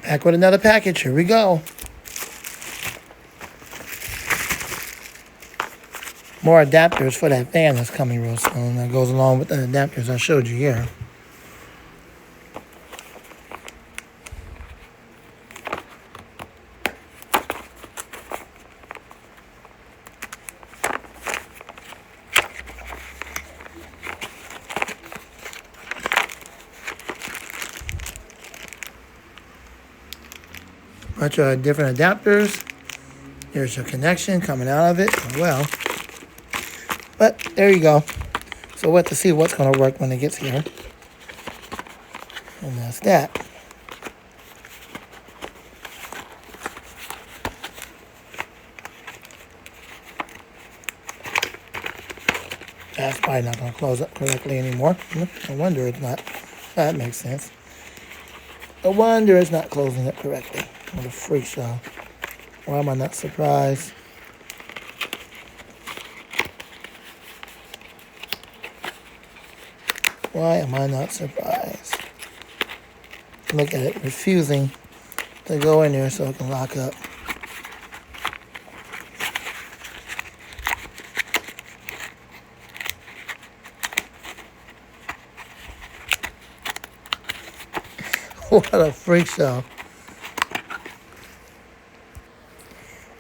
Back with another package. Here we go. More adapters for that fan that's coming real soon. That goes along with the adapters I showed you here. Bunch of different adapters. There's your connection coming out of it as well. But there you go. So we'll have to see what's going to work when it gets here. And that's that. That's probably not going to close up correctly anymore. No wonder it's not. That makes sense. No wonder it's not closing up correctly. What a freak show. Why am I not surprised? Why am I not surprised? Look at it, refusing to go in there so it can lock up. What a freak show.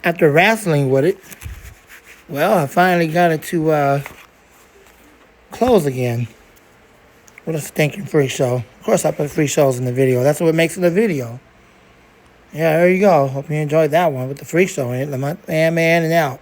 After wrestling with it, well, I finally got it to close again. What a stinking freak show. Of course I put freak shows in the video. That's what makes it a video. Yeah, there you go. Hope you enjoyed that one with the freak show in it. Man and out.